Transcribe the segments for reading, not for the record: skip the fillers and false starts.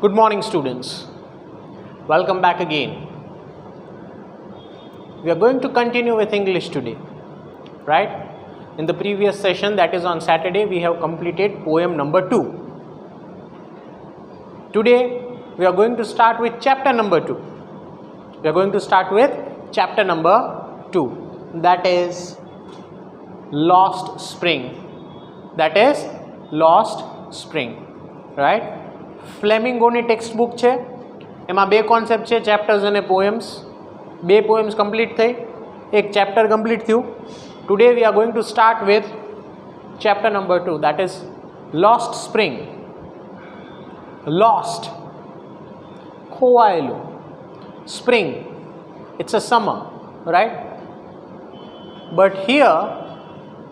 Good morning, students. Welcome back again. We are going to continue with English today, right? In the previous session, that is on Saturday, we have completed poem number 2. Today, we are going to start with chapter number 2. We are going to start with chapter number 2. That is Lost Spring. That is Lost Spring, right? ફ્લેમિંગોની text book છે, એમાં બે concept છે, chapters અને poems. બે poems complete થઈ, એક chapter complete થયું. Today we are going to start with chapter number 2, that is Lost Spring. Lost, ખોવાયેલું. Spring, it's a summer, right? But here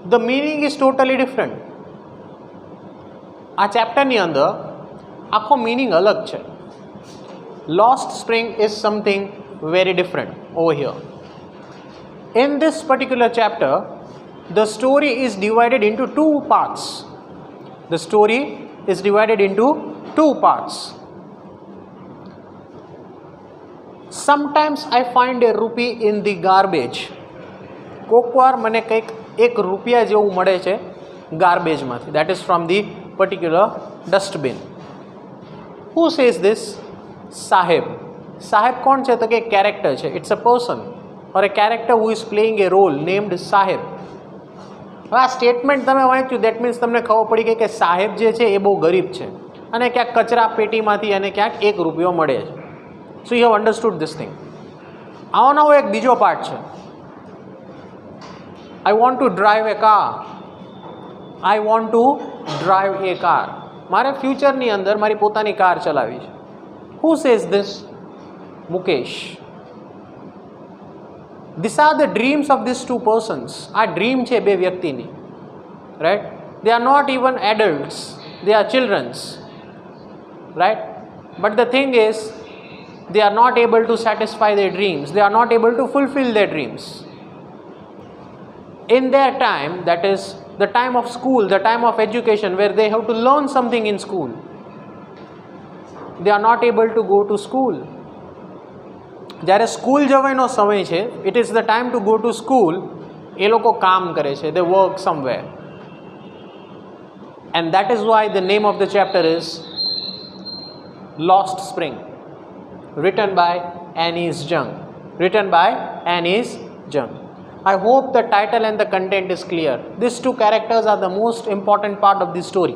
the meaning is totally different. આ ચેપ્ટરની અંદર આખો meaning અલગ છે. Lost Spring is something very different over here. In this particular chapter, the story is divided into two parts. The story is divided into two parts. Sometimes I find a rupee in the garbage. કોકવાર મને કંઈક એક રૂપિયા જેવું મળે છે ગાર્બેજમાંથી. That is from the particular dustbin. Who says this? Sahib. Sahib कौन છે? तो कि character છે. It's a person or a character who is playing a role named Sahib. આ સ્ટેટમેન્ટ તમે વાંચ્યું, દેટ મીન્સ તમને ખબર પડી ગઈ કે સાહેબ જે છે એ બહુ ગરીબ છે અને ક્યાંક કચરા પેટીમાંથી અને ક્યાંક ₹1 મળે છે. So you have understood this thing. આવો નવો એક બીજો પાર્ટ છે. I want to drive a car. I want to drive a car. મારે ફ્યુચરની અંદર મારી પોતાની કાર ચલાવી છે. Who says this? Mukesh. This are the dreams of this two persons. આ ડ્રીમ છે બે વ્યક્તિની, right? They are not even adults, they are childrens, right? But the thing is they are not able to satisfy their dreams. They are not able to fulfill their dreams. In their time, that is the time of school, the time of education, where they have to learn something in school, they are not able to go to school. જ્યારે school જવાનો સમય છે, it is the time to go to school, એ લોકો કામ કરે છે, they work somewhere. And that is why the name of the chapter is Lost Spring, written by Annis Jung. Written by Annis Jung. I hope the title and the content is clear. These two characters are the most important part of the story.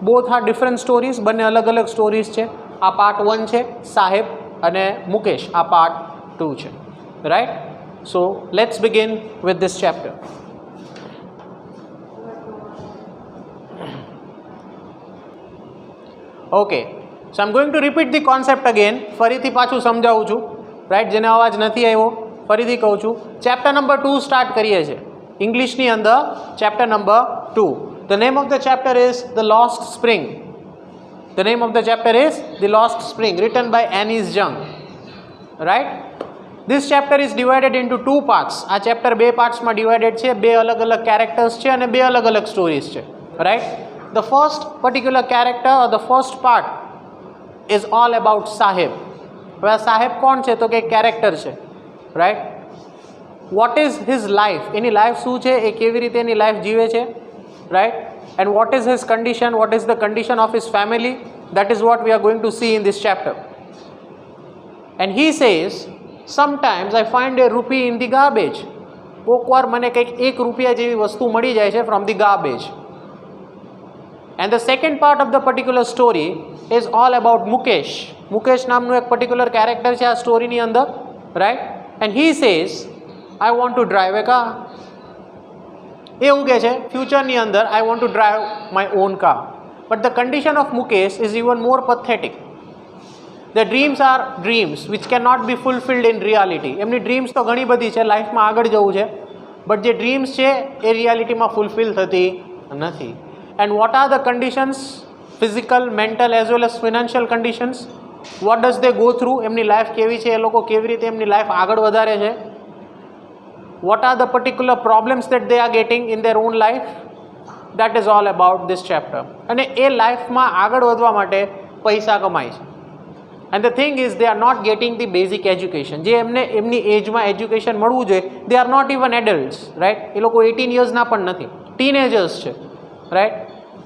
Both are different stories. બંને અલગ અલગ stories છે. આ part 1 છે, સાહેબ અને મુકેશ. આ part 2 છે, right? So let's begin with this chapter. Okay, so I am going two repeat the concept again. ફરીથી પાછું સમજાવું છું, રાઈટ? જેને અવાજ નથી આવ્યો ફરીથી કહું છું. ચેપ્ટર નંબર 2 સ્ટાર્ટ કરીએ છીએ ઇંગ્લિશની અંદર. Chapter number 2. The name of the chapter is the Lost Spring. The name of the chapter is the Lost Spring, written by Anees Jung, right? This chapter is divided into 2 parts. આ chapter 2 પાર્ટ્સમાં divided છે. 2 અલગ અલગ characters છે અને 2 અલગ અલગ stories છે, right? The first particular character or the first part is all about સાહેબ. હવે આ સાહેબ કોણ છે? તો કે કેરેક્ટર છે, right? What is his life? એની લાઈફ શું છે? એ કેવી રીતે એની લાઈફ જીવે છે, right? And what is his condition? What is the condition of his family? That is what we are going to see in this chapter. And he says, sometimes I find a rupee in the garbage. કોકવાર મને કંઈક ₹1 જેવી વસ્તુ મળી જાય છે from the garbage. And the second part of the particular story is all about Mukesh. Mukesh નામનું એક particular character છે આ સ્ટોરીની અંદર, right? And he says, I want to drive a car. એવું કહે છે ફ્યુચરની અંદર, I want to drive my own car. But the condition of Mukesh is even more pathetic. The dreams are dreams which can not be fulfilled in reality. એમની dreams તો ઘણી બધી છે, લાઈફમાં આગળ જવું છે, બટ જે ડ્રીમ્સ છે એ રિયાલિટીમાં ફુલફિલ થતી નથી. And what are the conditions? Physical, mental as well as financial conditions. What does they go through? એમની લાઈફ કેવી છે? એ લોકો કેવી રીતે એમની લાઈફ આગળ વધારે છે? what are the particular problems that they are getting in their own life? That is all about this chapter. અને એ લાઈફમાં આગળ વધવા માટે પૈસા કમાય છે. And the thing is they are not getting the basic education. જે એમને એમની એજમાં એજ્યુકેશન મળવું જોઈએ, they are not even adults, right? એ લોકો 18 યર્સના પણ નથી, ટીનેજર્સ છે, right?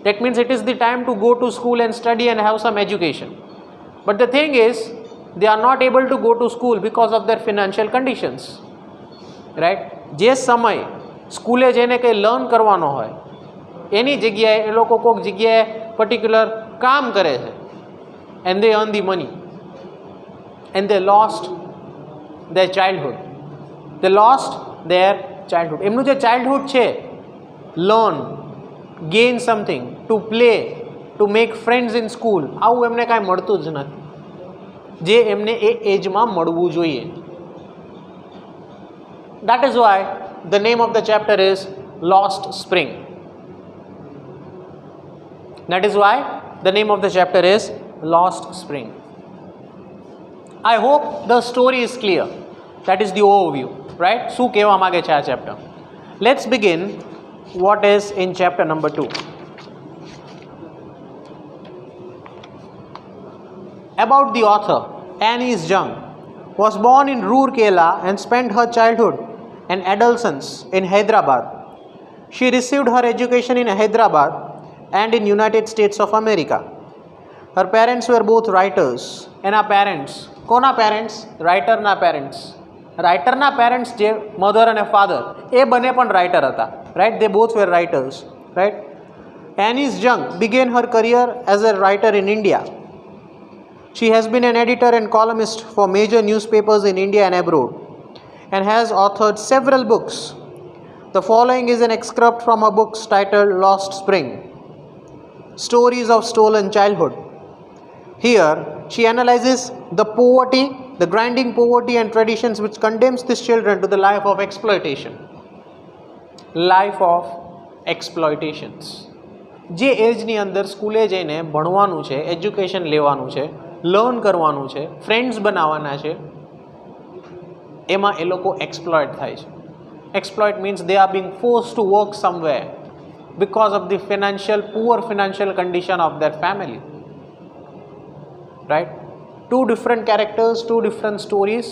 That means it is the time to go to school and study and have some education. But the thing is, they are not able to go to school because of their financial conditions, right? જે સમય સ્કૂલે જઈને કંઈ learn કરવાનો હોય એની જગ્યાએ એ લોકો કોઈક જગ્યાએ પર્ટિક્યુલર કામ કરે છે, and they earn the money, and they lost their childhood. They lost their childhood. એમનું જે ચાઇલ્ડહુડ છે, learn, gain something, to play, to make friends in school, આવું એમને કાંઈ મળતું જ નથી જે એમને એ એજમાં મળવું જોઈએ. That is why the name of the chapter is Lost Spring. That is why the name of the chapter is Lost Spring. I hope the story is clear. That is the overview, right? શું કહેવા માંગે છે આ chapter? Let's begin what is in chapter number 2. About the author, Annie Jung was born in Rourkela and spent her childhood and adolescence in Hyderabad. She received her education in Hyderabad and in United States of America. Her parents were both writers. એના parents, કોના parents? રાઇટરના parents. રાઇટરના parents જે mother અને father, એ બંને પણ writer હતા, right? They both were writers, right? Annie Jung began her career as a writer in India. She has been an editor and columnist for major newspapers in India and abroad, and has authored several books. The following is an excerpt from her books titled Lost Spring, Stories of Stolen Childhood. Here, she analyzes the poverty, the grinding poverty and traditions which condemns these children to the life of exploitation. Life of exploitations. જે એજની અંદર સ્કૂલે જઈને ભણવાનું છે, education લેવાનું છે, learn કરવાનું છે, ફ્રેન્ડ્સ બનાવવાના છે, એમાં એ લોકો એક્સપ્લોઇટ થાય છે. Exploit means they are Bing force to work somewhere because of the poor financial condition of their family, right? Two different characters, two different stories.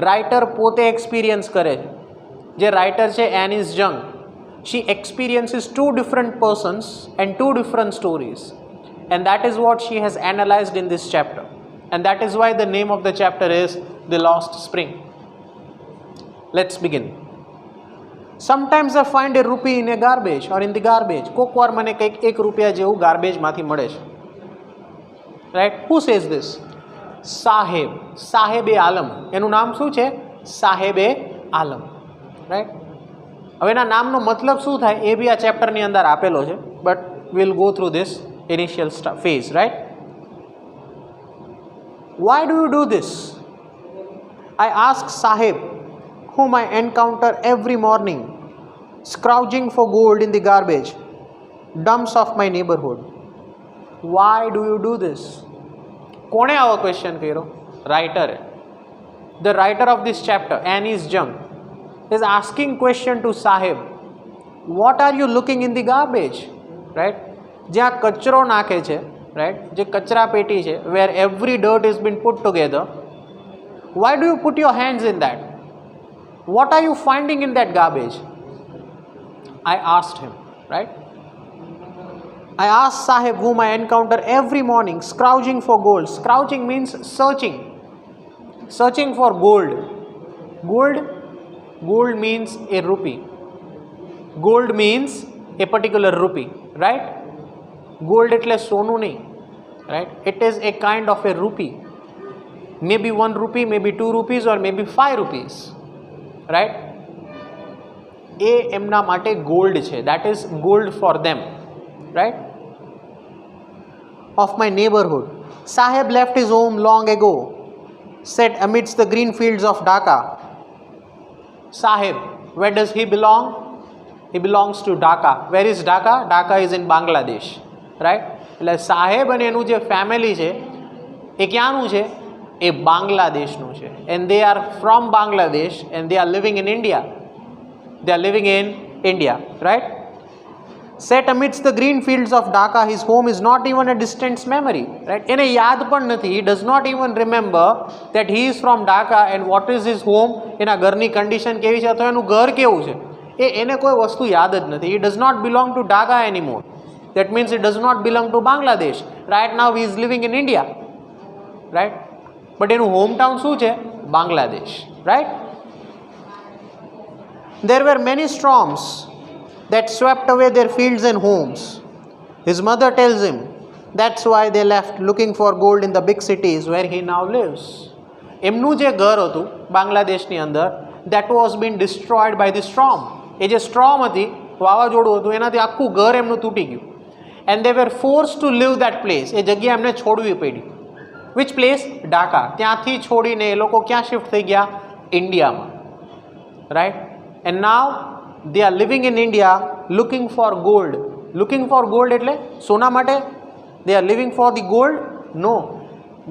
Writer પોતે એક્સપિરિયન્સ કરે છે. જે રાઇટર છે એની જંગ, she experiences two different persons and two different stories, and that is what she has analyzed in this chapter, and that is why the name of the chapter is The Lost Spring. Let's begin. Sometimes I find a rupee in a garbage or in the garbage. કોક વાર મને કંઈક 1 રૂપિયા જેવું ગાર્બેજમાંથી મળે છે, right? Who says this? સાહેબ, સાહેબે આલમ. એનું નામ શું છે? સાહેબે આલમ, રાઈટ? હવે એના નામનો મતલબ શું થાય એ બી આ ચેપ્ટરની અંદર આપેલો છે, but we'll go through this initial phase, right? Why do you do this? I ask Sahib, whom I encounter every morning, scrounging for gold in the garbage dumps of my neighborhood. Why do you do this? કોણે આવો question કર્યો? રાઇટરે. The writer of this chapter, Annie Jung, is asking question to Sahib. What are you looking in the garbage? Right? જ્યાં કચરો નાખે છે, right? જે કચરા પેટી છે, where every dirt has been put together. Why do you put your hands in that? What are you finding in that garbage? I asked him, right? I asked Sahib, whom I encounter every morning, scrounging for gold. Scrounging means searching. Searching for gold. Gold means a rupee. Gold means a particular rupee, right? Gold એટલે સોનું નહીં, right? It is a kind of a rupee. Maybe 1 rupee, maybe 2 rupees, or maybe 5 rupees, right? એ એમના માટે gold છે. That is gold for them, right? Of my neighborhood. Sahib left his home long ago, set amidst the green fields of Dhaka. Sahib, where does he belong? He belongs to Dhaka. Where is Dhaka? Dhaka is in Bangladesh, right? એટલે સાહેબ અને એનું જે family છે એ ક્યાંનું છે? એ બાંગ્લાદેશનું છે. And they are from Bangladesh and they are living in India. They are living in India, right? Set amidst the green fields of Dhaka, his home is not even a distant memory. Right? એને યાદ પણ નથી. He does not even remember that he is from Dhaka and what is his home. એના ઘરની condition કેવી છે અથવા એનું ઘર કેવું છે એને કોઈ વસ્તુ યાદ જ નથી. He does not belong to Dhaka anymore. That means he does not belong to Bangladesh. Right now he is living in India. Right? But એનું હોમ ટાઉન શું છે? Bangladesh. Right? There were many storms that swept away their fields and homes. His mother tells him that's why they left looking for gold in the big cities where he now lives. એમનું જે ઘર હતું બાંગ્લાદેશની અંદર, that was being destroyed by the storm. એ જે storm હતી, વાવાઝોડું હતું, એનાથી આખું ઘર એમનું તૂટી ગયું. And they were forced to leave that place. એ જગ્યા એમને છોડવી પડી. Which place? ઢાકા. ત્યાંથી છોડીને એ લોકો ક્યાં શિફ્ટ થઈ ગયા? ઇન્ડિયામાં. Right? And now they are living in India looking for gold. Looking for gold એટલે સોના માટે? They are living for the gold? No.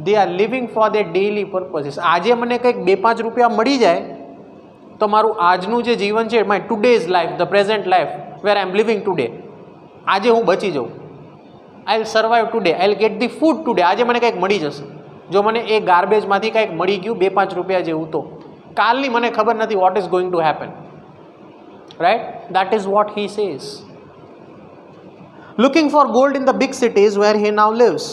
They are living for their daily purposes. આજે મને કંઈક 2-5 રૂપિયા મળી જાય તો મારું આજનું જે જીવન છે, my today's life, the present life where I am living today, આજે હું બચી જાઉં. I'll survive today. I'll get the food today. આજે મને કંઈક મળી જશે. જો મને એ ગાર્બેજમાંથી કંઈક મળી ગયું 2-5 રૂપિયા જેવું, તો કાલની મને ખબર નથી what is going to happen. Right? That is what he says. Looking for gold in the big cities where he now lives.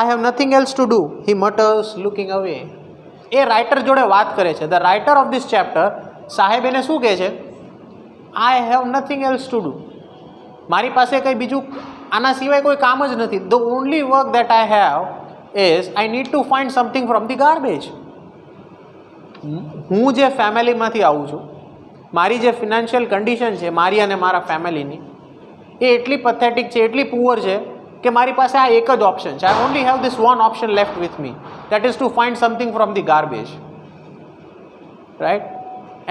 I have nothing else to do, he mutters, looking away. A writer જોડે વાત કરે છે. The writer of this chapter, સાહેબ એને શું કહે છે? I have nothing else to do. મારી પાસે કંઈ બીજું આના સિવાય કોઈ કામ જ નથી. The only work that I have is I need to find something from the garbage. હું જે ફેમિલીમાંથી આવું છું, મારી જે ફિનાન્શિયલ કન્ડિશન છે મારી અને મારા ફેમિલીની, એ એટલી પથેટિક છે, એટલી પુઅર છે કે મારી પાસે આ એક જ ઓપ્શન છે. I only have this one option left with me, that is to find something from the garbage. Right?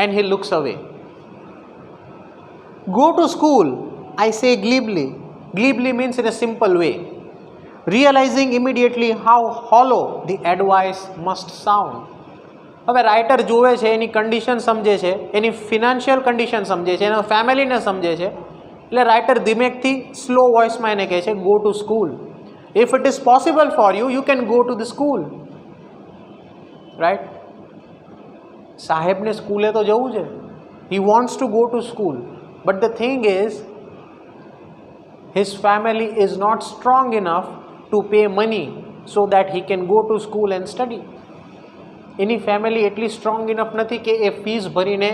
And he looks away. Go to school, I say glibly. Glibly means in a simple way, realizing immediately how hollow the advice must sound. હવે writer જોવે છે, એની condition સમજે છે, એની financial condition સમજે છે, એના ફેમિલીને સમજે છે, એટલે રાઇટર ધીમેકથી સ્લો વોઇસમાં એને કહે છે go to school. If it is possible for you, you can go to the school. Right? સાહેબને સ્કૂલે તો જવું છે. He wants to go to school, but the thing is his family is not strong enough to pay money so that he can go to school and study. એની family એટલી strong enough નથી કે એ fees ભરીને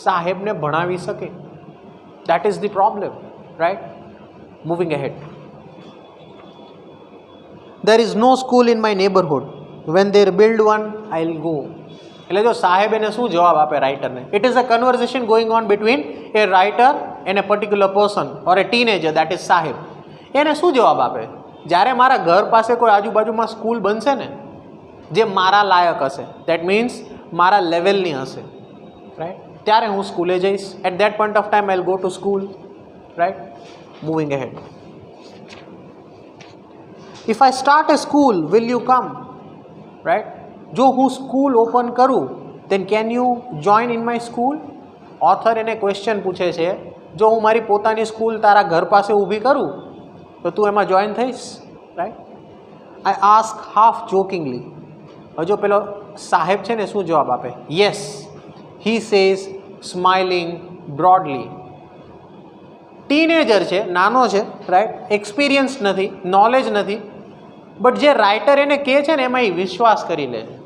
સાહેબને ભણાવી શકે. That is the problem. Right? Moving ahead. There is no school in my neighbourhood. When there build one I will go. એટલે જો સાહેબ એને શું જવાબ આપે રાઇટરને? It is a conversation going on between a writer and a particular person or a teenager, that is Saheb. એને શું જવાબ આપે? જ્યારે મારા ઘર પાસે કોઈ આજુબાજુમાં સ્કૂલ બનશે ને જે મારા લાયક હશે, દેટ મીન્સ મારા લેવલની હશે, રાઈટ, ત્યારે હું સ્કૂલે જઈશ. At that point of time I will go to school. Right? Moving ahead. If I start a school will you come? Right? જો હું સ્કૂલ ઓપન કરું then can you join in my school? Author એને question પૂછે છે, જો હું મારી પોતાની સ્કૂલ તારા ઘર પાસે ઊભી કરું તો તું એમાં જોઈન થઈશ? Right? I ask half jokingly. હવે જો પેલો સાહેબ છે ને શું જવાબ આપે? Yes, he says smiling broadly. Teenager છે, નાનો છે, રાઈટ, એક્સપિરિયન્સ નથી, નોલેજ નથી, બટ જે રાઇટર એને કહે છે ને એમાં એ વિશ્વાસ કરી લે છે.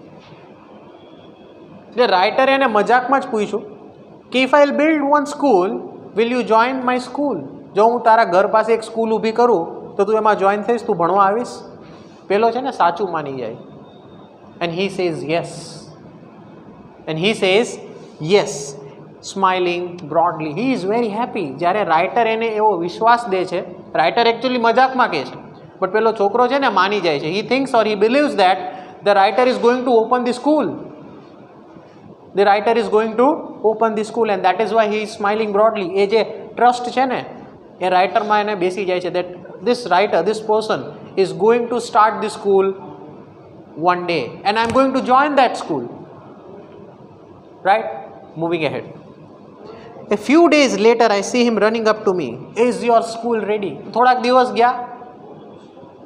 એટલે રાઇટરે એને મજાકમાં જ પૂછ્યું કે if I will build one school will you join my school? જો હું તારા ઘર પાસે એક સ્કૂલ ઊભી કરું તો તું એમાં જોઈન થઈશ, તું ભણવા આવીશ? પેલો છે ને સાચું માની જાય. And he says yes. And he says yes, smiling broadly. He is very happy. જ્યારે રાઇટર એને એવો વિશ્વાસ દે છે, રાઇટર એકચ્યુઅલી મજાકમાં કહે છે, બટ પેલો છોકરો છે ને માની જાય છે. He thinks or he believes that the writer is going to open the school. The writer is going to open the school and that is why he is smiling broadly. એ જે trust છે ને એ રાઇટરમાં એને બેસી જાય છે that this writer, this person is going to start the school one day and I am going to join that school. Right? Moving ahead. A few days later, I see him running up to me. Is your school ready? થોડાક દિવસ ગયા,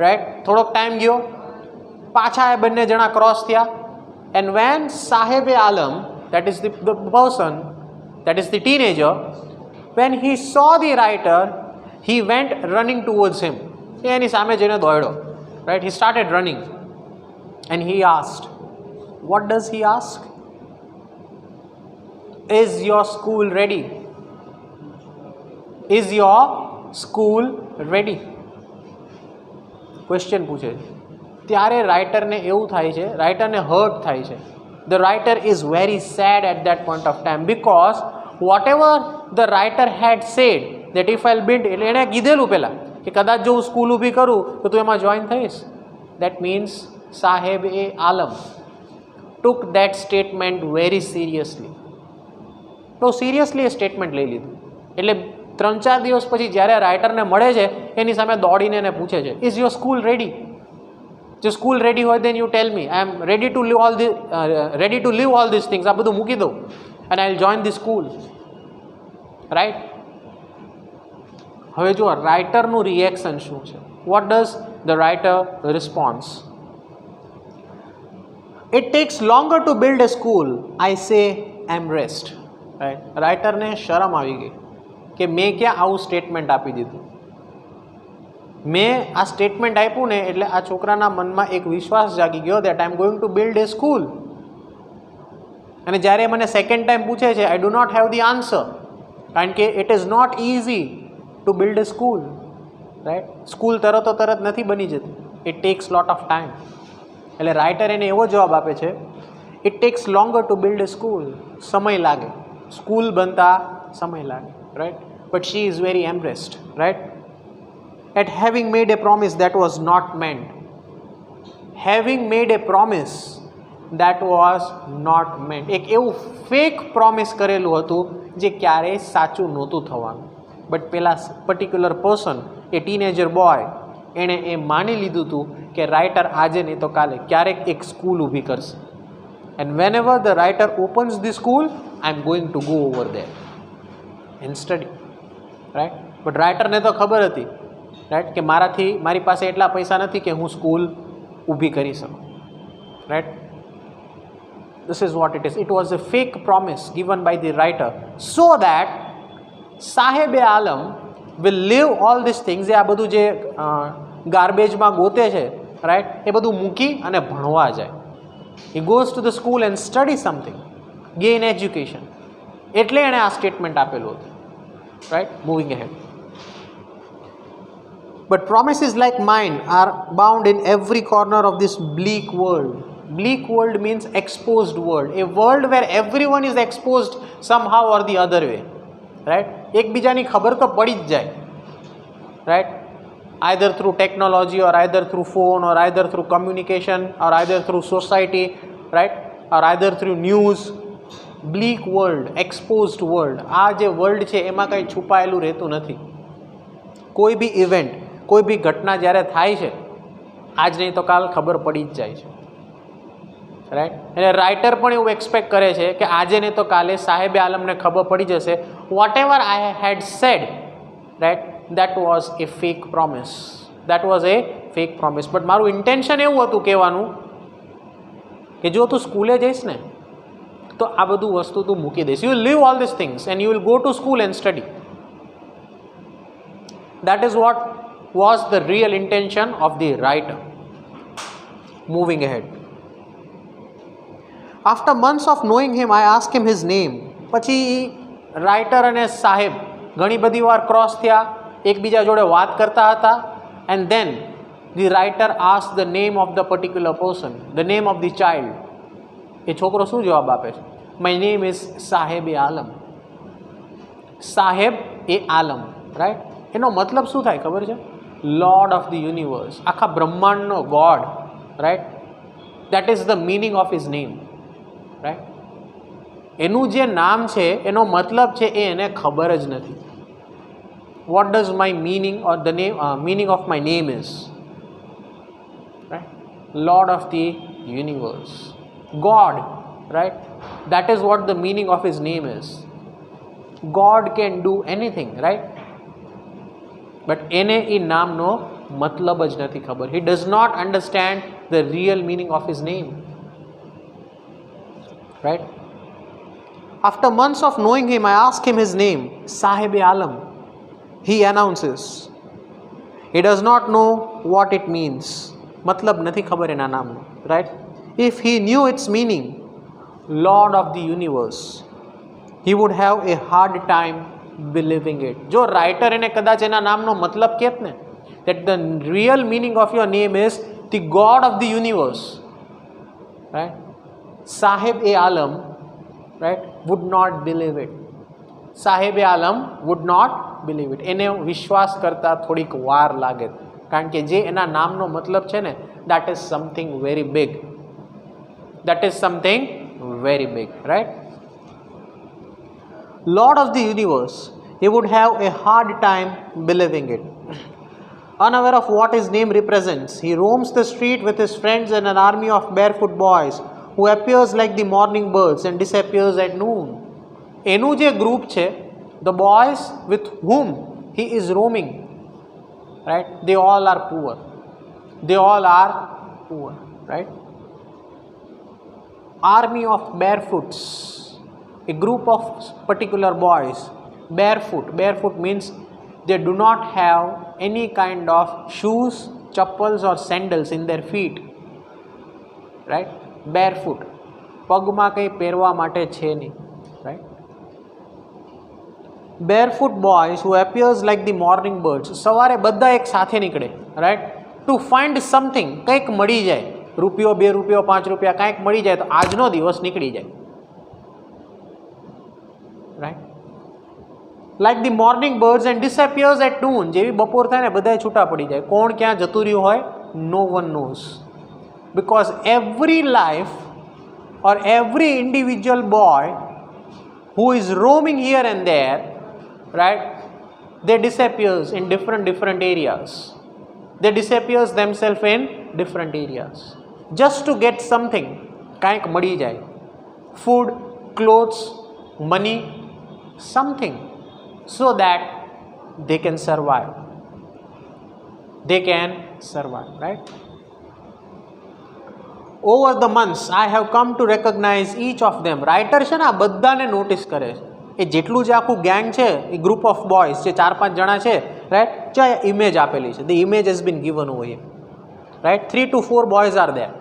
right, થોડોક time ગયો, પાછા એ બંને જણા cross થયા. And when Sahib Alam, that is the person, that is the teenager, when he saw the writer, he went running towards him. એની સામે જઈને દોડ્યો, right? He started running and he asked, what does he ask? Is your school ready? Is your school ready? Question પૂછે છે. ત્યારે રાઇટરને એવું થાય છે, રાઇટરને hurt થાય છે. The writer is very sad at that point of time because whatever the writer had said that if I build, એટલે એણે કીધેલું પહેલાં કે કદાચ જો હું સ્કૂલ ઊભી કરું તો તું એમાં જોઈન થઈશ. દેટ મીન્સ સાહેબ એ આલમ ટુક દેટ સ્ટેટમેન્ટ વેરી સિરિયસલી. બહુ સિરિયસલી એ સ્ટેટમેન્ટ લઈ લીધું. એટલે 3-4 દિવસ પછી જ્યારે રાઇટરને મળે છે એની સામે દોડીને એને પૂછે છે, ઇઝ યોર સ્કૂલ રેડી? જો સ્કૂલ રેડી હોય then you tell me, I am ready to leave all this things. આ બધું મૂકી દઉં અને I will join the school, right. હવે જો રાઇટરનું રિએક્શન શું છે? What does the writer response? It takes longer to build a school, I say I M rest. Right, રાઇટરને શરમ આવી ગઈ કે મેં ક્યાં આવું સ્ટેટમેન્ટ આપી દીધું. મેં આ સ્ટેટમેન્ટ આપ્યું ને એટલે આ છોકરાના મનમાં એક વિશ્વાસ જાગી ગયો that I am going to build a school. અને જ્યારે મને સેકન્ડ ટાઈમ પૂછે છે, I do not have the answer, કારણ કે it is not easy to build a school, right. School તરત નથી બની જતી, it takes lot of time. એટલે રાઇટર એને એવો જવાબ આપે છે, it takes longer to build a school. સમય લાગે, સ્કૂલ બનતા સમય લાગે, right. But she is very embarrassed, right. At having made a promise that was not meant. Having made a promise that was not meant. એક એવું fake promise કરેલું હતું જે ક્યારેય સાચું નહોતું થવાનું. બટ પેલા પર્ટિક્યુલર પર્સન, એ ટીનેજર બોય, એણે એ માની લીધું હતું કે રાઇટર આજે નહીં તો કાલે ક્યારેક એક સ્કૂલ ઊભી કરશે. And whenever the writer opens the school, I am going to go over there and study, right. But રાઇટરને તો ખબર હતી, રાઈટ, કે મારી પાસે એટલા પૈસા નથી કે હું સ્કૂલ ઊભી કરી શકું, right. This is what it is. It was a fake promise given by the writer so that Sahib Alam will live all these things. એ આ બધું જે ગાર્બેજમાં ગોતે છે, રાઈટ, એ બધું મૂકી અને ભણવા જાય. He goes to the school and study something, gain education. એટલે એણે આ સ્ટેટમેન્ટ આપેલું હતું, right. Moving ahead. But promises like mine are bound in every corner of this bleak world. Bleak world means exposed world. A world where everyone is exposed somehow or the other way. Right? એકબીજાની ખબર તો પડી જ જાય. Right? Either through technology or either through phone or either through communication or either through society. Right? Or either through news. Bleak world, exposed world. આ જે world છે એમાં કંઈ છુપાયેલું રહેતું નથી. કોઈ બી ઇવેન્ટ, કોઈ બી ઘટના જ્યારે થાય છે, આજ નહીં તો કાલ ખબર પડી જ જાય છે, રાઈટ. એટલે રાઇટર પણ એવું એક્સપેક્ટ કરે છે કે આજે નહીં તો કાલે સાહેબે આલમને ખબર પડી જશે. Whatever I had said, right, that was a fake promise. That was a fake promise. But મારું ઇન્ટેન્શન એવું હતું કહેવાનું કે જો તું સ્કૂલે જઈશ ને તો આ બધું વસ્તુ તું મૂકી દઈશ. You will leave all this things and you will go to school and study. That is what was the real intention of the writer. Moving ahead. After months of knowing him, I asked him his name. પછી writer અને સાહેબ ઘણી બધી વાર cross થયા, એકબીજા જોડે વાત કરતા હતા. And then the writer asked the name of the particular person, the name of the child. એ છોકરો શું જવાબ આપે છે? My name is સાહેબ એ આલમ. સાહેબ એ આલમ, રાઈટ. એનો મતલબ શું થાય ખબર છે? લોર્ડ ઓફ ધ યુનિવર્સ, આખા બ્રહ્માંડનો god, right. That is the meaning of his name, right. એનું જે નામ છે એનો મતલબ છે એ એને ખબર જ નથી. What does my meaning or the name meaning of my name is, right. Lord of the universe, God, right. That is vote the meaning of his name is. God can do anything, right? But એને એ નામનો મતલબ જ નથી ખબર. He does not understand the real meaning of his name, right? After months of knowing him, I ask him his name, Sahib-e-Alam. He announces. He does not know what it means. મતલબ નથી ખબર એના નામનો, right? If he knew its meaning, Lord of the universe, he would have a hard time believing it. જો writer એને કદાચ એના નામનો મતલબ કહેત ને, that the real meaning of your name is the God of the universe, right? Sahib-e-Alam, right, would not believe it. Sahib-e-Alam would not believe it. એને વિશ્વાસ કરતા થોડીક વાર લાગે, કારણ કે જે એના નામનો મતલબ છે ને, that is something very big. That is something very big, right? Lord of the universe, he would have a hard time believing it. Unaware of what his name represents, he roams the street with his friends and an army of barefoot boys who appears like the morning birds and disappears at noon. એનું જે group છે, the boys with whom he is roaming, right? They all are poor. They all are poor, right? Army of barefoots, a group of particular boys, barefoot. Barefoot means they do not have any kind of shoes, chappals or sandals in their feet, right? Barefoot. પગમાં કંઈ પહેરવા માટે છે નહીં, right? Barefoot boys who appears like the morning birds. સવારે બધા એક સાથે નીકળે, right? To find something, કંઈક મળી જાય, રૂપિયો 2 રૂપિયો 5 રૂપિયા કાંઈક મળી જાય તો આજનો દિવસ નીકળી જાય, right? Like the morning birds and disappears at noon. જેવી બપોર થાય ને બધાય છૂટા પડી જાય. કોણ ક્યાં જતું રહ્યું હોય, no one knows. Because every life or every individual boy who is roaming here and there, right, they disappears in different areas. They disappears themselves in different areas just to get something. કાંઈક મળી જાય, food, clothes, money, something, so that they can survive. They can survive, right? Over the months, I have come to recognize each of them. Writer છે ને આ બધાને notice કરે છે. એ જેટલું જે આખું ગેંગ છે, એ ગ્રુપ ઓફ બોયઝ જે 4-5 જણા છે, રાઈટ, જે ઇમેજ આપેલી છે, the image has been given over here, right? 3 to 4 boys are there.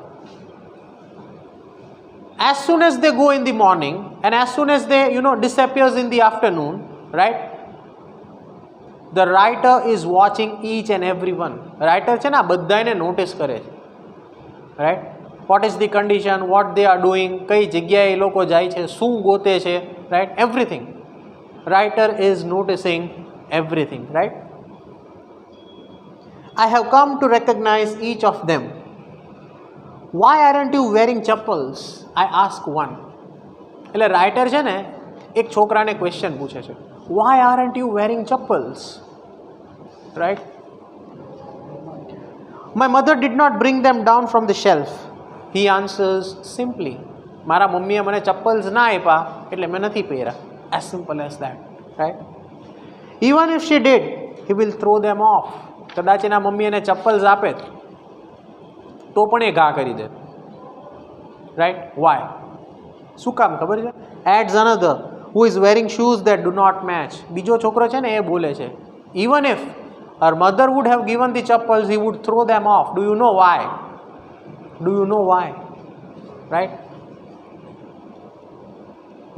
As soon as they go in the morning and as soon as they disappears in the afternoon, right, the writer is watching each and every one. Writer છે ને આ બધાને notice કરે છે, right? What is the condition, what they are doing, કઈ જગ્યાએ એ લોકો જાય છે, શું ગોતે છે, right? Everything. Writer is noticing everything, right? I have come to recognize each of them. Why aren't you wearing chappals? I ask one. એટલે writer છે ને એક છોકરાને ક્વેશ્ચન પૂછે છે, why aren't you wearing chappals, right? My mother did not bring them down from the shelf. He answers simply, મારા મમ્મીએ મને ચપ્પલ્સ ના આપ્યા એટલે મેં નથી પહેર્યા. As simple as that, right? Even if she did, he will throw them off. કદાચ એના મમ્મી એને ચપ્પલ્સ આપે તો પણ એ ઘા કરી દે, right? Why? શું કામ ખબર છે? Adds another who is wearing shoes that do not match. બીજો છોકરો છે ને એ બોલે છે, even if her mother would have given the chappals, he would throw them off. Do you know why? Do you know why? Right?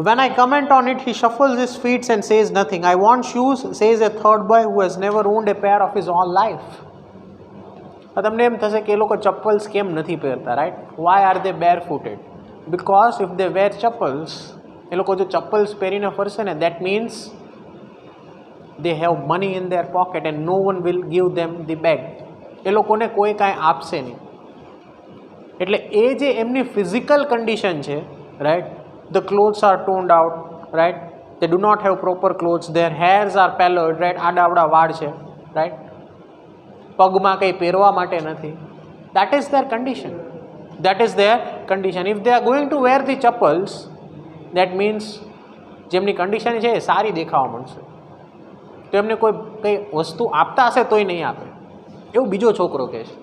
When I comment on it, he shuffles his feet and says nothing. I want shoes, says a third boy who has never owned a pair of his whole life. તમને એમ થશે કે એ લોકો ચપ્પલ્સ કેમ નથી પહેરતા, right? Why are they barefooted? Because if they wear chappals, એ લોકો જો ચપ્પલ્સ પહેરીને ફરશે ને, that means they have money in their pocket and no one will give them the bag. એ લોકોને કોઈ કાંઈ આપશે નહીં. એટલે એ જે એમની ફિઝિકલ કન્ડિશન છે, right, the clothes are toned out, right? They do not have proper clothes. Their hairs are pallid, right? આડાવડા વાળ છે, right? પગમાં કંઈ પહેરવા માટે નથી. That is their condition. That is their condition. If they are going to wear the chappals, that means જેમની condition છે એ સારી દેખાવા મળશે, તો એમને કોઈ કંઈ વસ્તુ આપતા હશે તોય નહીં આપે, એવું બીજો છોકરો કહે છે.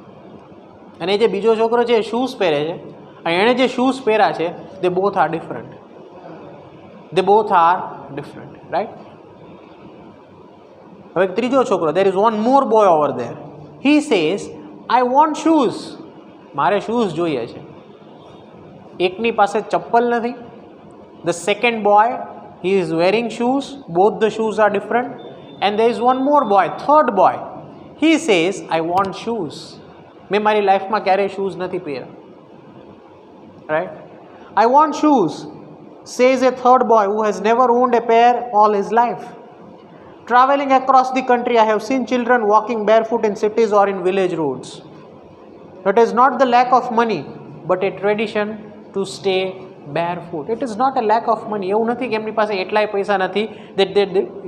અને જે બીજો છોકરો છે એ શૂઝ પહેરે છે, અને એણે જે શૂઝ પહેર્યા છે they both are different, right. હવે ત્રીજો છોકરો, there is one more boy over there, he says I want shoes, મારે શૂઝ જોઈએ છે. એકની પાસે ચપ્પલ નથી. The second boy, he is wearing shoes, both the shoes are different. And there is one more boy, third boy, he says I want shoes, મેં મારી લાઈફમાં ક્યારેય શૂઝ નથી પહેર્યા, right. I want shoes says a third boy who has never owned a pair all his life. Traveling across the country, I have seen children walking barefoot in cities or in village roads. It is not the lack of money, but a tradition to stay barefoot. It is not a lack of money. એવું નથી કે એમની પાસે એટલાય પૈસા નથી that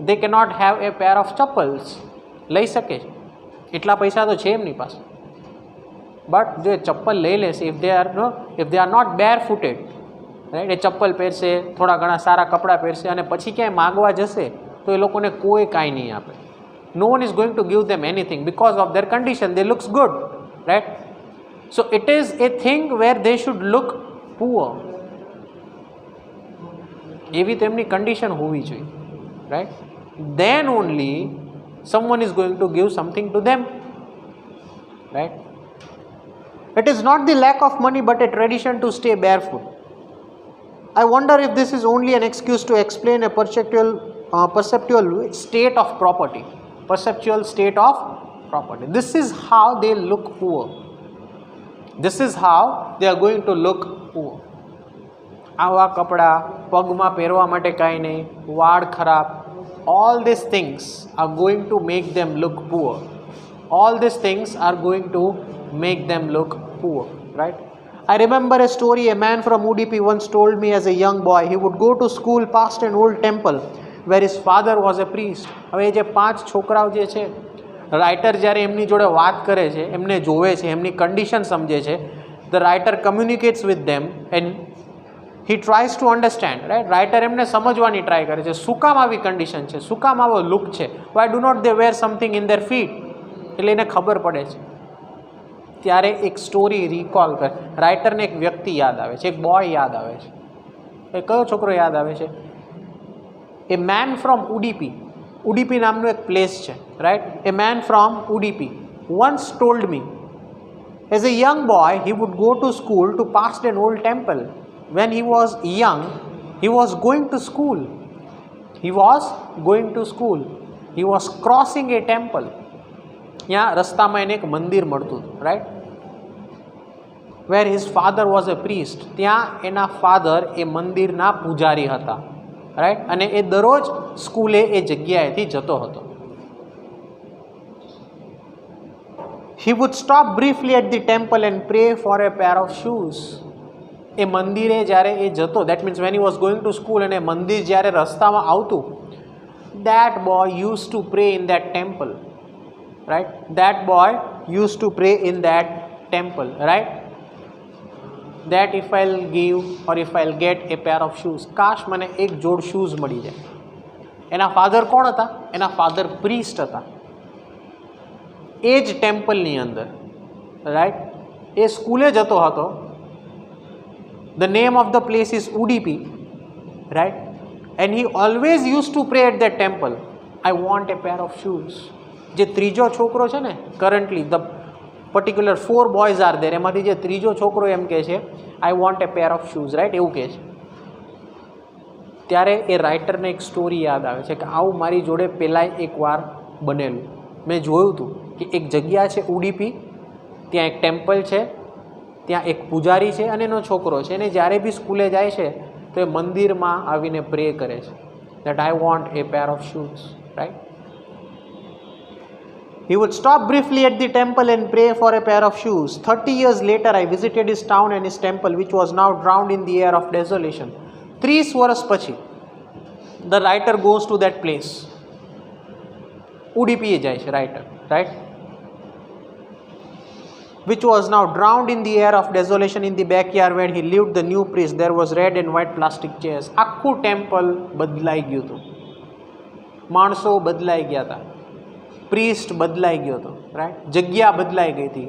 they cannot have a pair of chappals. લઈ શકે છે, એટલા પૈસા તો છે એમની પાસે, બટ જો ચપ્પલ લઈ લેશે, if they are not barefooted, right, એ ચપ્પલ પહેરશે, થોડા ઘણા સારા કપડાં પહેરશે, અને પછી ક્યાંય માગવા જશે તો એ લોકોને કોઈ કાંઈ નહીં આપે. No one is going to give them anything because of their condition, they looks good, right. So it is a thing where they should look poor. એવી તેમની કન્ડિશન હોવી જોઈએ, right. Then only someone is going to give something to them, right. It is not the lack of money but a tradition to stay barefoot. I wonder if this is only an excuse to explain a perceptual state of property. Perceptual state of property. This is how they look poor. This is how they are going to look poor. આવા કપડા, પગમાં પહેરવા માટે કાંઈ નહીં, વાળ ખરાબ, all these things are going to make them look poor. All these things are going to make them look poor, right? I remember a story a man from Udupi once told me as a young boy. He would go to school past an old temple where his father was a priest. હવે જે 5 છોકરાઓ જે છે, writer જ્યારે એમની જોડે વાત કરે છે, એમને જોવે છે, એમની કન્ડિશન સમજે છે, the writer communicates with them and he tries to understand, right. Writer એમને સમજવાની ટ્રાય કરે છે, શું કામ આવી કન્ડિશન છે, શું કામ આવો લુક છે, why do not they wear something in their feet, એટલે એને ખબર પડે છે. ત્યારે એક સ્ટોરી રિકોલ કરે, રાઇટરને એક વ્યક્તિ યાદ આવે છે, એક બોય યાદ આવે છે. એ કયો છોકરો યાદ આવે છે? A man from Udupi, Udupi નામનું એક પ્લેસ છે, right. A man from Udupi once told me as a young boy he would go to school to past an old temple. When he was young, he was going to school. He was going to school. He was crossing a temple. ત્યાં રસ્તામાં એને એક મંદિર મળતું હતું, right. Where his father was a priest, ત્યાં એના father એ મંદિરના પૂજારી હતા, રાઈટ. અને એ દરરોજ સ્કૂલે એ જગ્યાએથી જતો હતો. He would stop briefly at the temple and pray for a pair of shoes. એ મંદિરે જ્યારે એ જતો, that means when he was going to school, અને મંદિર જ્યારે રસ્તામાં આવતું, that boy use to pre in that temple, right. That boy used to pray in that temple, right. That if I'll give or if I'll get a pair of shoes, કાશ મને એક જોડ shoes મળી જાય. એના father કોણ હતા? એના father પ્રીસ્ટ હતા, એ જ ટેમ્પલની અંદર, રાઈટ. એ સ્કૂલે જતો હતો. The name of the place is Udupi, right. And he always use to pray at the temple, I want a pair of shoes. જે ત્રીજો છોકરો છે ને, currently the particular 4 boys are there, એમાંથી જે ત્રીજો છોકરો એમ કહે છે I want a pair of shoes, right, એવું કહે છે. ત્યારે એ રાઇટરને એક સ્ટોરી યાદ આવે છે કે આવું મારી જોડે પહેલાંય એકવાર બનેલું. મેં જોયું હતું કે એક જગ્યા છે ઉડીપી, ત્યાં એક ટેમ્પલ છે, ત્યાં એક પૂજારી છે અને એનો છોકરો છે, અને જ્યારે બી સ્કૂલે જાય છે તો એ મંદિરમાં આવીને પ્રે કરે છે that I want a pair of shoes, right. He would stop briefly at the temple and pray for a pair of shoes. 30 years later, I visited his town and his temple, which was now drowned in the air of desolation. 30 વર્ષ પછી the writer goes to that place. ઉડીપીએ જાય છે writer, right. which was now drowned in the air of desolation in the backyard where he lived the new priest. There was red and white plastic chairs. આખું temple બદલાઈ ગયું હતું, માણસો બદલાઈ ગયા હતા, પ્રીસ્ટ બદલાઈ ગયો હતો, રાઈટ, જગ્યા બદલાઈ ગઈ હતી.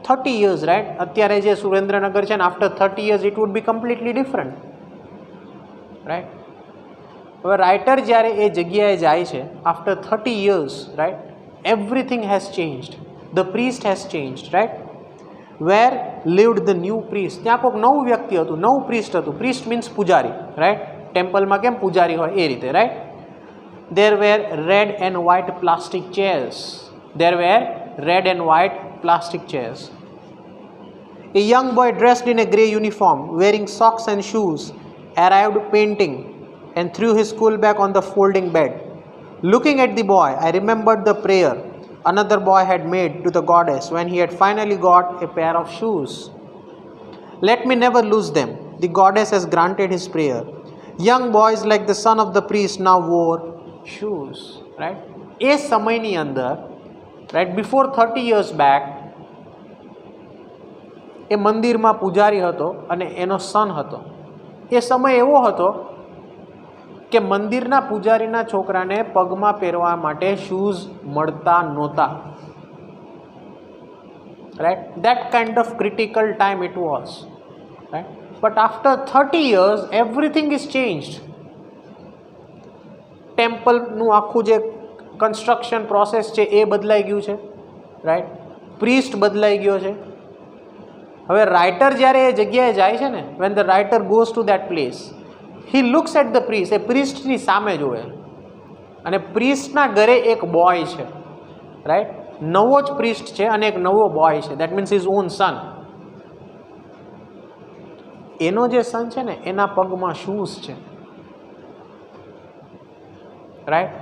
30 years, રાઈટ. અત્યારે જે સુરેન્દ્રનગર છે ને, after 30 years it would be completely different, right. હવે રાઇટર જ્યારે એ જગ્યાએ જાય છે after 30 years, right, everything has changed. The priest has changed, right? Where lived the new priest? ત્યાં કોઈક નવું વ્યક્તિ હતું, નવું priest હતું. Priest means પૂજારી, right? ટેમ્પલમાં કેમ પૂજારી હોય એ રીતે, right? There were red and white plastic chairs. There were red and white plastic chairs. A young boy dressed in a grey uniform, wearing socks and shoes, arrived painting and threw his school bag on the folding bed. Looking at the boy, I remembered the prayer another boy had made to the goddess when he had finally got a pair of shoes. Let me never lose them. The goddess has granted his prayer. Young boys like the son of the priest now wore shoes, right? એ સમયની અંદર, right, before 30 years back, એ મંદિરમાં પૂજારી હતો અને એનો સન હતો. એ સમય એવો હતો કે મંદિરના પૂજારીના છોકરાને પગમાં પહેરવા માટે શૂઝ મળતા નહોતા, right. That kind of critical time it was, right. But after 30 years everything is changed. ટેમ્પલનું આખું જે કન્સ્ટ્રક્શન પ્રોસેસ છે એ બદલાઈ ગયું છે, રાઈટ. પ્રીસ્ટ બદલાઈ ગયો છે. હવે રાઇટર જ્યારે એ જગ્યાએ જાય છે ને, when the writer goes to that place, he looks at the priest. એ પ્રીસ્ટની સામે જોવે અને પ્રીસ્ટના ઘરે એક બોય છે, રાઈટ. નવો જ પ્રીસ્ટ છે અને એક નવો બોય છે. દેટ મીન્સ હિઝ ઓન સન. એનો જે સન છે ને એના પગમાં શૂઝ છે, રાઈટ.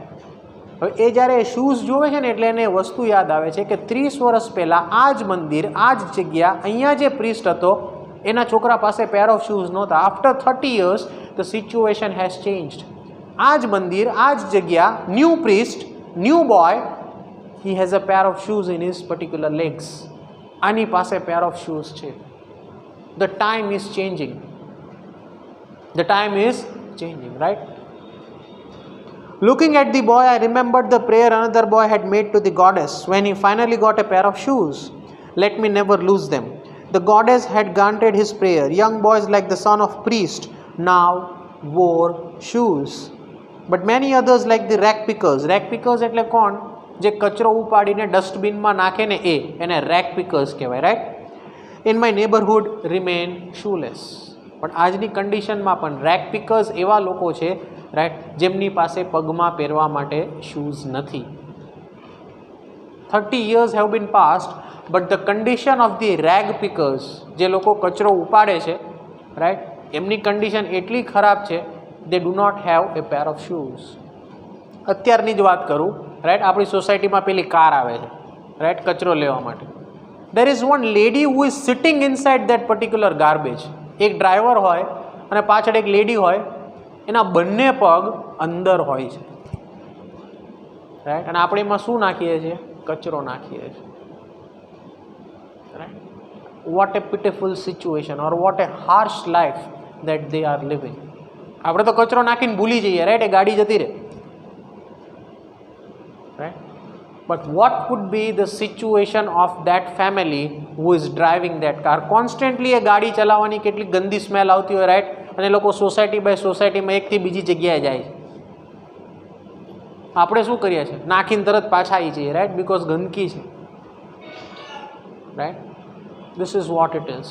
હવે એ જ્યારે શૂઝ જોવે છે ને એટલે એને વસ્તુ યાદ આવે છે કે 30 વર્ષ પહેલાં આ જ મંદિર, આ જ જગ્યા, અહીંયા જે પ્રીસ્ટ હતો એના છોકરા પાસે પેર ઓફ શૂઝ નહોતા. After 30 years the situation has changed. આ જ મંદિર, આ જ જગ્યા, new priest, new boy, he has a pair of shoes in his particular legs. આની પાસે પેર ઓફ શૂઝ છે. The time is changing. The time is changing, right? Looking at the boy, I remembered the prayer another boy had made to the goddess when he finally got a pair of shoes. Let me never lose them. The goddess had granted his prayer. Young boys like the son of priest now wore shoes. But many others like the rag pickers. Rag pickers એટલે કોણ? જે કચરો ઉપાડીને ડસ્ટબિનમાં નાખે ને એને rag pickers કહેવાય, right. In my neighborhood remain shoeless. પણ આજની કન્ડિશનમાં પણ rag pickers એવા લોકો છે, રાઈટ, જેમની પાસે પગમાં પહેરવા માટે શૂઝ નથી. 30 years have been passed, but the condition of the rag pickers, જે લોકો કચરો ઉપાડે છે, રાઈટ, એમની કન્ડિશન એટલી ખરાબ છે, they do not have a pair of shoes. અત્યારની જ વાત કરું, રાઈટ, આપણી સોસાયટીમાં પેલી કાર આવે છે, રાઈટ, કચરો લેવા માટે. there is one lady who is sitting inside that particular garbage. એક ડ્રાઈવર હોય અને પાછળ એક લેડી હોય, એના બંને પગ અંદર હોય છે, રાઈટ. અને આપણે એમાં શું નાખીએ છીએ? કચરો નાખીએ છીએ, right. what a pitiful situation or what a harsh life that they are living. આપણે તો કચરો નાખીને ભૂલી જઈએ, રાઈટ, એ ગાડી જતી રહે, right. But what would be the situation of that family who is driving that car? Constantly એ ગાડી ચલાવવાની કેટલી ગંદી સ્મેલ આવતી હોય, રાઈટ. અને લોકો સોસાયટી બાય સોસાયટીમાં એકથી બીજી જગ્યાએ જાય છે. આપણે શું કરીએ છીએ? નાખીને તરત પાછા આવી જઈએ, રાઈટ, બિકોઝ ગંદકી છે, right. This is what it is.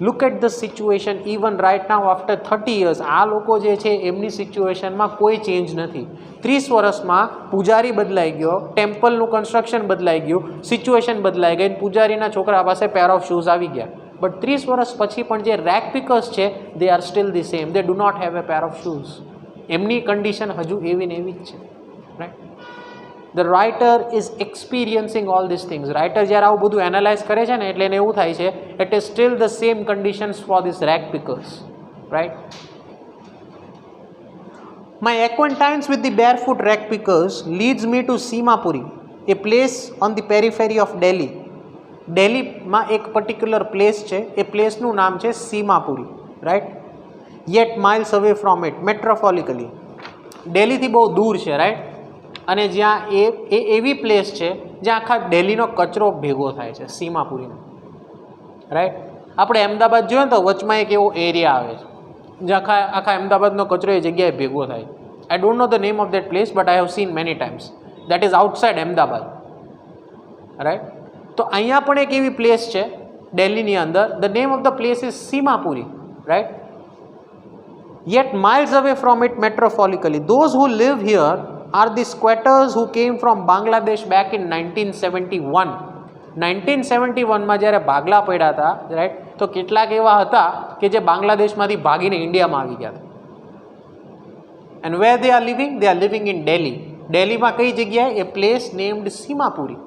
Look at the situation even right now after 30 years. આ લોકો જે છે એમની સિચ્યુએશનમાં કોઈ ચેન્જ નથી. 30 વર્ષમાં પૂજારી બદલાઈ ગયો, ટેમ્પલનું કન્સ્ટ્રક્શન બદલાઈ ગયું, સિચ્યુએશન બદલાઈ ગઈ, પૂજારીના છોકરા પાસે પેર ઓફ શૂઝ આવી ગયા. બટ 30 વર્ષ પછી પણ જે રેગ પિકર્સ છે, they are still the same. They do not have a pair of shoes. એમની કન્ડિશન હજુ એવી ને એવી જ છે, right. The writer is experiencing all these things. Writer જ્યારે આવું બધું એનાલાઇઝ કરે છે ને એટલે એને એવું થાય છે, it is still the same conditions for these rag pickers, right? My acquaintance with the barefoot rag pickers leads me to Simapuri, a place on the periphery of Delhi. દિલ્હીમાં એક પર્ટિક્યુલર પ્લેસ છે, એ પ્લેસનું નામ છે Seemapuri, right. Yet miles away from it metropolitically, દિલ્હીથી બહુ દૂર છે, રાઈટ. અને જ્યાં એ એવી પ્લેસ છે જ્યાં આખા દિલ્હીનો કચરો ભેગો થાય છે, સીમાપુરીનો, રાઈટ. આપણે અમદાવાદ જોઈએ ને તો વચમાં એક એવો એરિયા આવે છે જ્યાં આખા અમદાવાદનો કચરો એ જગ્યાએ ભેગો થાય. I don't know the name of that place but I have seen many times. That is outside Ahmedabad, right. તો અહીંયા પણ એક એવી પ્લેસ છે દિલ્હીની અંદર. The name of the place is Seemapuri, right. Yet miles away from it metropolically. Those who live here are the squatters who came from Bangladesh back in 1971. 1971માં જ્યારે ભાગલા પડ્યા હતા, રાઈટ, તો કેટલાક એવા હતા કે જે બાંગ્લાદેશમાંથી ભાગીને ઇન્ડિયામાં આવી ગયા હતા. And where they are living? They are living in Delhi. દિલ્હીમાં કઈ જગ્યાએ? એ પ્લેસ નેમ્ડ સીમાપુરી.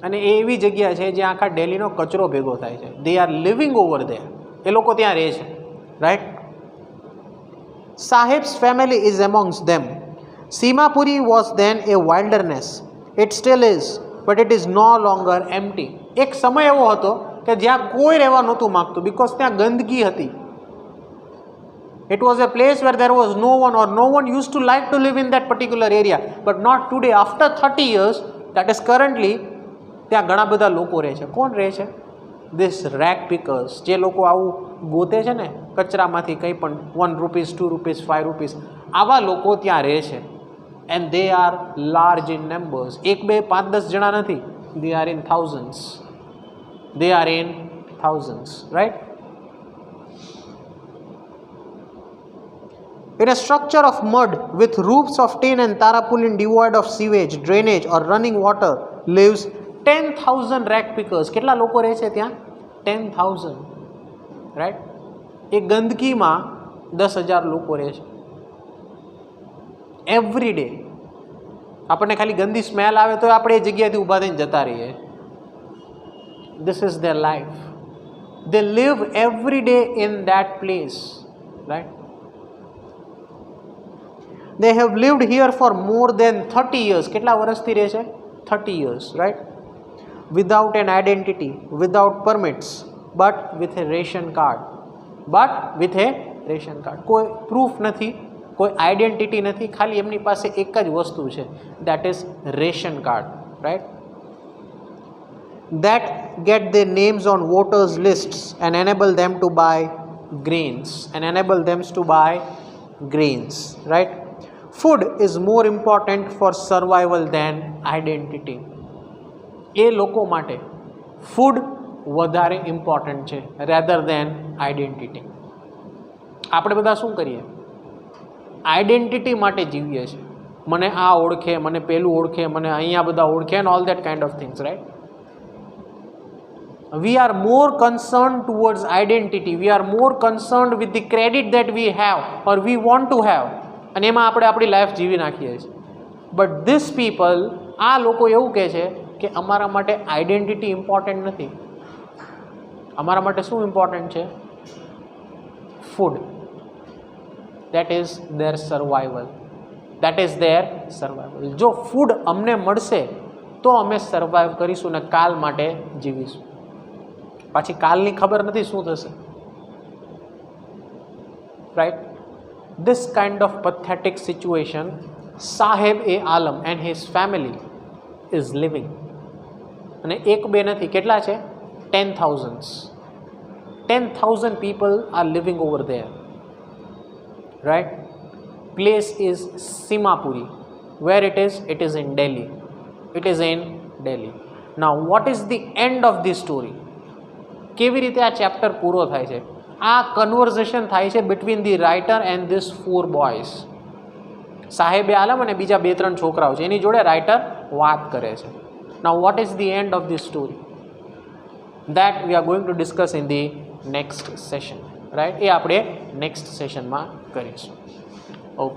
અને એ એવી જગ્યા છે જ્યાં આખા દિલ્હીનો કચરો ભેગો થાય છે. They are living over there. એ લોકો ત્યાં રહે છે, right. Sahib's family is amongst them. Simapuri was then a wilderness. It still is, but it is no longer empty. એક સમય એવો હતો કે જ્યાં કોઈ રહેવા નહોતું માગતું, because ત્યાં ગંદકી હતી. It was a place where there was no one, or no one used to like to live in that particular area. But not today. After 30 years, that is currently, ત્યાં ઘણા બધા લોકો રહે છે. કોણ રહે છે? This rag pickers. જે લોકો આવું ગોતે છે ને કચરામાંથી કંઈ પણ, ₹1, ₹2, ₹5, આવા લોકો ત્યાં રહે છે. And they are large in numbers. 1, 2, 5, 10 જણા નથી. They are in thousands. They are in thousands, right. In a structure of mud with roofs of tin and tarpaulin devoid of sewage, drainage or running water lives 10,000 rag pickers. કેટલા લોકો રહે છે ત્યાં? 10,000, right. એ ગંદકીમાં 10,000 લોકો રહે છે every day. આપણને ખાલી ગંદી સ્મેલ આવે તો આપણે એ જગ્યાએથી ઊભા થઈને જતા રહીએ. This is their life. They live every day in that place, right. They have lived here for more than 30 years. કેટલા વર્ષથી રહે છે? 30 years, right? Without an identity, without permits, but with a ration card. But with a ration card. કોઈ proof નથી, કોઈ identity નથી, ખાલી એમની પાસે એક જ વસ્તુ છે, that is ration card, right? That get their names on voters lists and enable them to buy grains. Right? Food is more important for survival than identity. એ લોકો માટે ફૂડ વધારે ઇમ્પોર્ટન્ટ છે રેધર દેન આઈડેન્ટિટી. આપણે બધા શું કરીએ? Identity માટે જીવીએ છીએ. મને આ ઓળખે, મને પેલું ઓળખે, મને અહીંયા બધા ઓળખે, and all that kind of things, right. We are more concerned towards identity. We are more concerned with the credit that we have or we want to have. અને એમાં આપણે આપણી લાઈફ જીવી નાખીએ છીએ. બટ ધીસ પીપલ, આ લોકો એવું કહે છે કે અમારા માટે આઈડેન્ટિટી ઇમ્પોર્ટન્ટ નથી. અમારા માટે શું ઇમ્પોર્ટન્ટ છે? Food. That is there survival. જો ફૂડ અમને મળશે તો અમે સર્વાઈવ કરીશું ને કાલ માટે જીવીશું. પાછી કાલની ખબર નથી શું થશે, right. This kind of pathetic situation Sahib-e-Alam and his family is living. અને એક બે નથી, કેટલા છે? 10,000. 10,000 people are living over there, right? Place is Simapuri. Where it is? It is in Delhi. Now what is the end of this story? કેવી રીતે આ chapter પૂરો થાય છે? આ કન્વર્ઝેશન થાય છે between the writer and this 4 boys. Saheb e Alam અને બીજા 2-3 છોકરાઓ છે, એની જોડે રાઇટર વાત કરે છે. Now what is the end of this story? That we are going to discuss in the next session, right. એ આપણે નેક્સ્ટ સેશનમાં કરીશું. ઓકે.